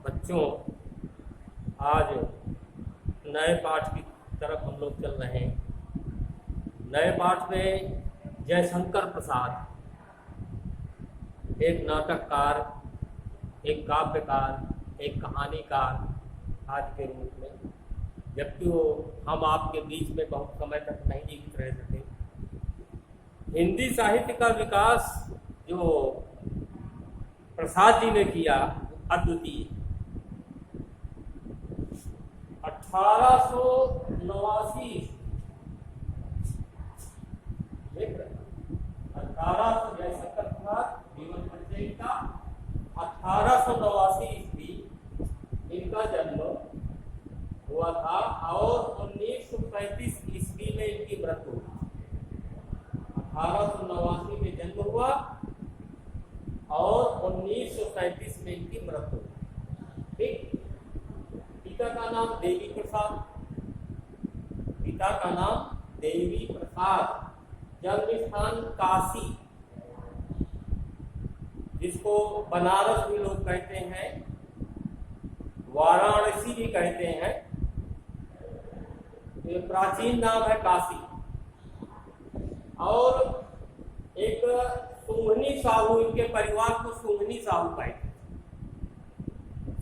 बच्चों, आज नए पाठ की तरफ हम लोग चल रहे हैं। नए पाठ में जयशंकर प्रसाद एक नाटककार, एक काव्यकार, एक कहानीकार आज के रूप में, जबकि वो हम आपके बीच में बहुत समय तक नहीं दिख रहे थे। हिंदी साहित्य का विकास जो प्रसाद जी ने किया अद्वितीय। 1889 जयशंकर प्रसाद जीवन परिचय का 1889 ईस्वी इनका जन्म हुआ था और 1935 ईस्वी में इनकी मृत्यु हुई। 1889 में जन्म हुआ और 1937 में इनकी मृत्यु हुई। ठीक। पिता का नाम देवी प्रसाद, पिता का नाम देवी प्रसाद, जन्म स्थान काशी, जिसको बनारस भी लोग कहते हैं, वाराणसी भी कहते हैं। ये प्राचीन नाम है काशी। और एक सुंघनी साहू, इनके परिवार को सुंघनी साहू कहते हैं।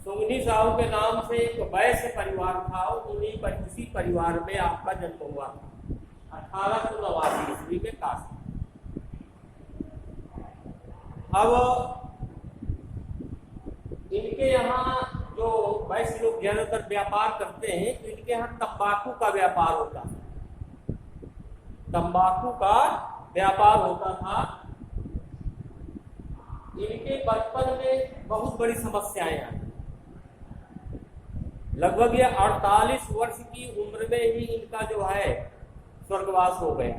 सुंघनी साहू के नाम से एक वैश्य परिवार था, उसी परिवार में आपका जन्म हुआ था 1889 ईस्वी में काशी। अब इनके यहाँ जो वैश्य लोग ज्यादातर व्यापार करते हैं, तो इनके यहाँ तंबाकू का व्यापार होता है। तंबाकू का व्यापार होता था। इनके बचपन में बहुत बड़ी समस्याएं आई। लगभग ये 48 वर्ष की उम्र में ही इनका जो है स्वर्गवास हो गया।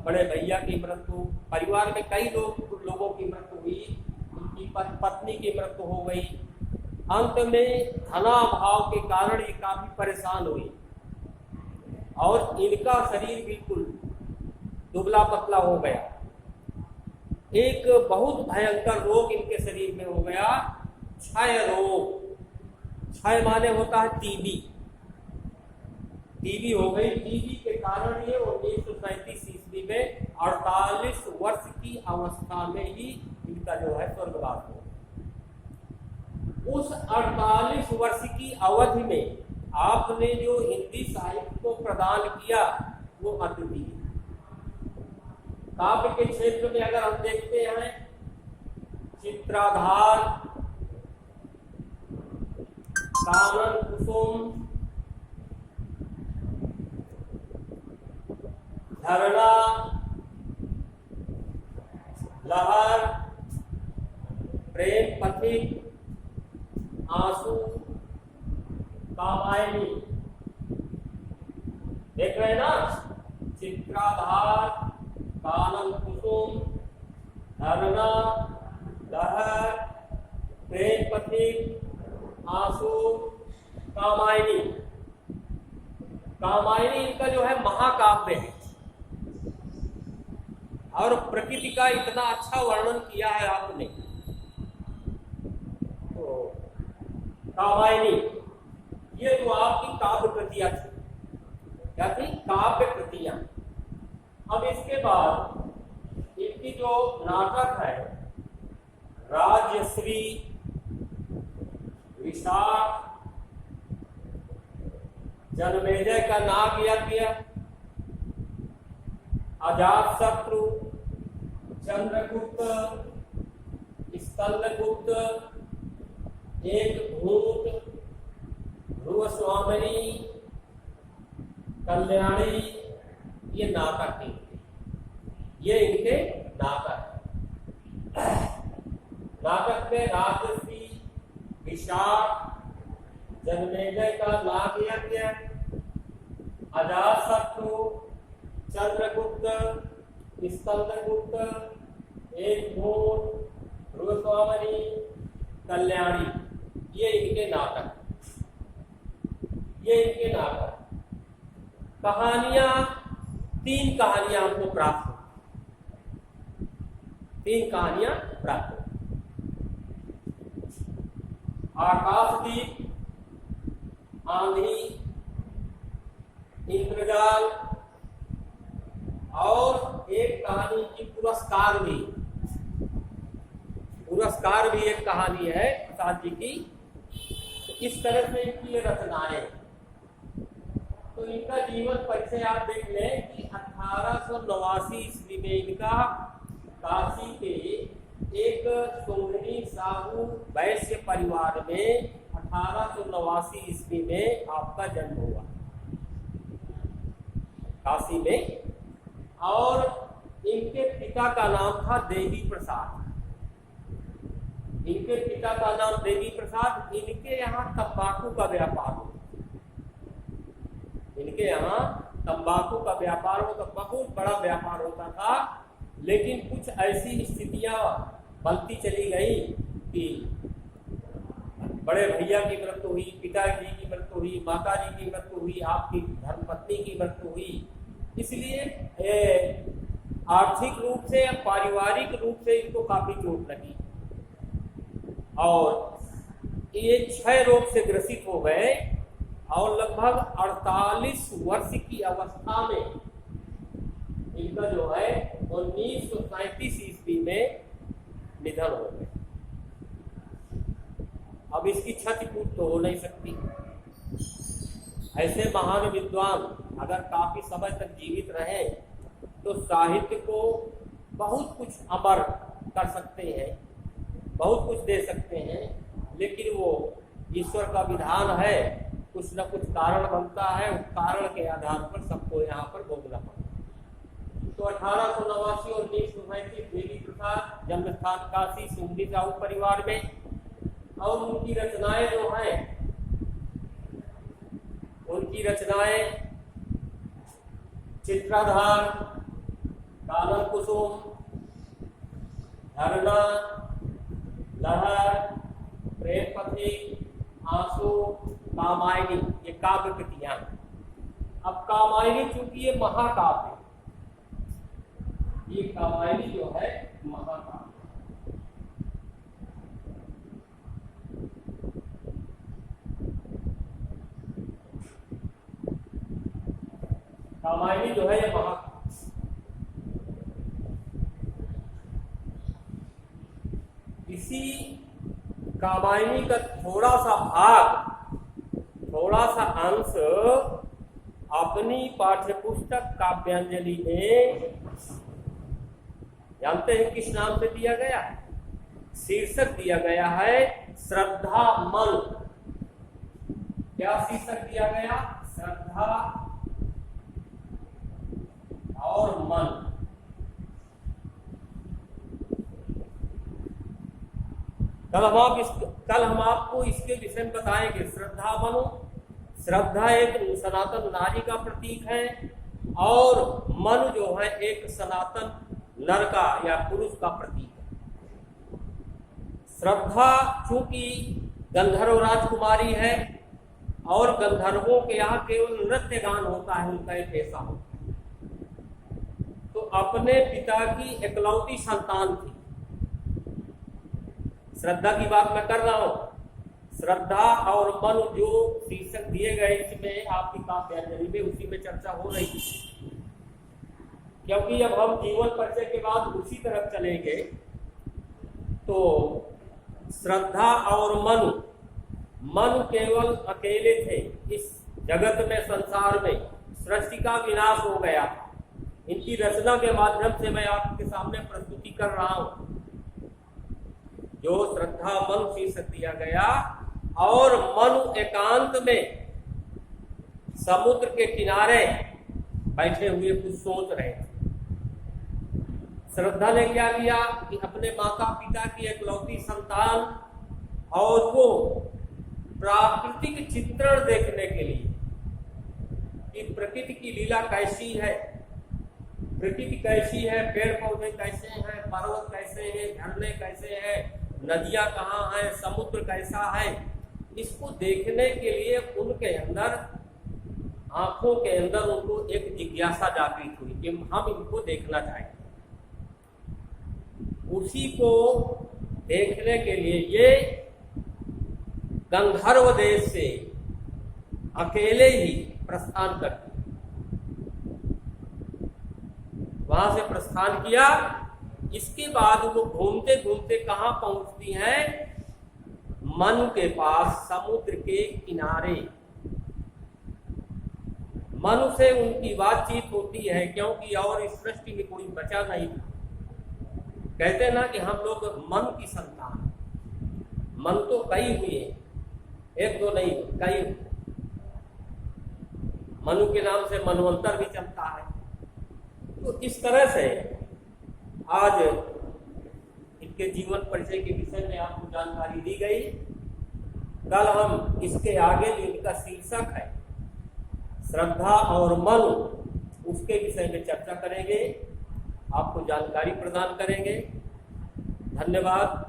बड़े भैया की मृत्यु, परिवार में कई लोगों की मृत्यु हुई, उनकी पत्नी की मृत्यु हो गई। अंत में धनाभाव के कारण ये काफी परेशान हुई और इनका शरीर बिल्कुल दुबला पतला हो गया। एक बहुत भयंकर रोग इनके शरीर में हो गया, क्षय रोग। क्षय माने होता है टीबी। टीबी हो गई। टीबी के कारण ये 1937 ईस्वी में 48 वर्ष की अवस्था में ही इनका जो है स्वर्गवास हो। उस 48 वर्ष की अवधि में आपने जो हिंदी साहित्य को प्रदान किया वो अद्वितीय। काव्य के क्षेत्र में अगर हम देखते हैं, चित्राधार, कानन कुसुम, झरना, लहर, प्रेम पथिक, आंसू, कामायनी, देख रहे हैं ना? चित्राधार, कानन कुसुम, झरना, लहर, प्रेम पथिक, आंसू, कामायनी। कामायनी इनका जो है महाकाव्य है और प्रकृति का इतना अच्छा वर्णन किया है आपने। तो कामायनी ये तो आपकी काव्य कृतियां थी। क्या थी? काव्य कृतियां। अब इसके बाद इनकी जो नाटक है, राजश्री, विशाख, जन्मेजय का नाग यज्ञ, अजातशत्रु, चंद्रगुप्त, स्कंदगुप्त, एक भूत, ध्रुव स्वामिनी, कल्याणी, ये नाटक है। ये इनके नाटक है। नाटक में राजश्री, विशाख, जन्मेजय का नाग यज्ञ, अजातशत्रु, चंद्रगुप्त, स्कंदगुप्त, एक भूत, ध्रुव स्वामिनी, कल्याणी, ये इनके नाटक। ये इनके नाटक। कहानियां, 3 कहानियां हमको प्राप्त हो। 3 कहानियां प्राप्त हो। आकाशदीप, आंधी, इंद्रजाल, और एक कहानी की पुरस्कार भी एक कहानी है प्रसाद जी की। तो इस तरह से इनकी ये रचनाएं। तो इनका जीवन परिचय आप देख लें कि 1889 ईस्वी में इनका काशी के एक सोहनी साहू वैश्य परिवार में 1889 ईस्वी में आपका जन्म हुआ काशी में। और इनके पिता का नाम था देवी प्रसाद। इनके पिता का नाम देवी प्रसाद। इनके यहाँ तंबाकू का व्यापार होता। इनके यहाँ तंबाकू का व्यापार होता, बहुत बड़ा व्यापार होता था। लेकिन कुछ ऐसी स्थितियां बनती चली गई कि बड़े भैया की मृत्यु हुई, पिताजी की मृत्यु हुई, माता जी की मृत्यु हुई, आपकी धर्मपत्नी की मृत्यु हुई। इसलिए आर्थिक रूप से या पारिवारिक रूप से इनको काफी चोट लगी और ये क्षय रोग से ग्रसित हो गए। और लगभग 48 वर्ष की अवस्था में इनका जो है 1937 ईस्वी में निधन हो गए। अब इसकी क्षतिपूर्ति तो हो नहीं सकती। ऐसे महान विद्वान अगर काफी समय तक जीवित रहे तो साहित्य को बहुत कुछ अमर कर सकते हैं, बहुत कुछ दे सकते हैं। लेकिन वो ईश्वर का विधान है, कुछ न कुछ कारण बनता है, उस कारण के आधार पर सबको यहाँ पर भोगना पड़ता है। तो 1889 और 1937 देवी प्रसाद, जन्म स्थान काशी, सोहनी साहू परिवार में। और उनकी रचनाएं जो हैं, उनकी रचनाएं चित्राधार, कानन कुसुम, झरना, लहर, प्रेम पथिक, आंसू, कामायनी, ये काव्य कृतियां। अब कामायनी चूंकि ये महाकाव्य, ये कामायनी जो है महाकाव्य। कामायनी जो है ये महाकाव्य। इसी कामायनी का थोड़ा सा भाग, थोड़ा सा अंश अपनी पाठ्यपुस्तक काव्यांजलि में जानते हैं किस नाम से दिया गया है? शीर्षक दिया गया है श्रद्धा मन। क्या शीर्षक दिया गया? श्रद्धा और मन। कल हम आपको इसके विषय में बताएंगे। श्रद्धा मनो, श्रद्धा एक सनातन नारी का प्रतीक है और मन जो है एक सनातन नर का या पुरुष का प्रतीक है। श्रद्धा चूंकि गंधर्व राजकुमारी है और गंधर्वों के यहाँ केवल नृत्य गान होता है, उनका एक पेशा होता है। तो अपने पिता की इकलौती संतान थी। श्रद्धा की बात मैं कर रहा हूं। श्रद्धा और मन जो शीर्षक दिए गए इसमें आपकी काव्यांजलि में, उसी में चर्चा हो रही है। क्योंकि अब हम जीवन परिचय के बाद उसी तरफ चलेंगे। तो श्रद्धा और मन केवल अकेले थे इस जगत में, संसार में। सृष्टि का विनाश हो गया। इनकी रचना के माध्यम से मैं आपके सामने प्रस्तुति कर रहा हूं। जो श्रद्धा मन शीर्षक दिया गया और मन एकांत में समुद्र के किनारे बैठे हुए कुछ सोच रहे थे। श्रद्धा ने क्या किया कि अपने माता पिता की इकलौती संतान और वो प्राकृतिक चित्रण देखने के लिए कि प्रकृति की लीला कैसी है, प्रकृति कैसी है, पेड़ पौधे कैसे हैं, पर्वत कैसे हैं, झरने कैसे हैं, नदियां कहाँ हैं, समुद्र कैसा है, इसको देखने के लिए उनके अंदर, आंखों के अंदर उनको एक जिज्ञासा जागृत हुई कि हम इनको देखना चाहेंगे। उसी को देखने के लिए ये गंधर्व देश से अकेले ही प्रस्थान करती, वहां से प्रस्थान किया। इसके बाद वो घूमते घूमते कहां पहुंचती हैं? मनु के पास, समुद्र के किनारे। मनु से उनकी बातचीत होती है, क्योंकि और इस सृष्टि में कोई बचा नहीं। कहते ना कि हम लोग मनु की संतान। मनु तो कई हुए, एक दो नहीं, कई। मनु के नाम से मनवंतर भी चलता है। तो इस तरह से आज इनके जीवन परिचय के विषय में आपको जानकारी दी गई। कल हम इसके आगे जो इनका शीर्षक है श्रद्धा और मनु, उसके विषय में चर्चा करेंगे, आपको जानकारी प्रदान करेंगे। धन्यवाद।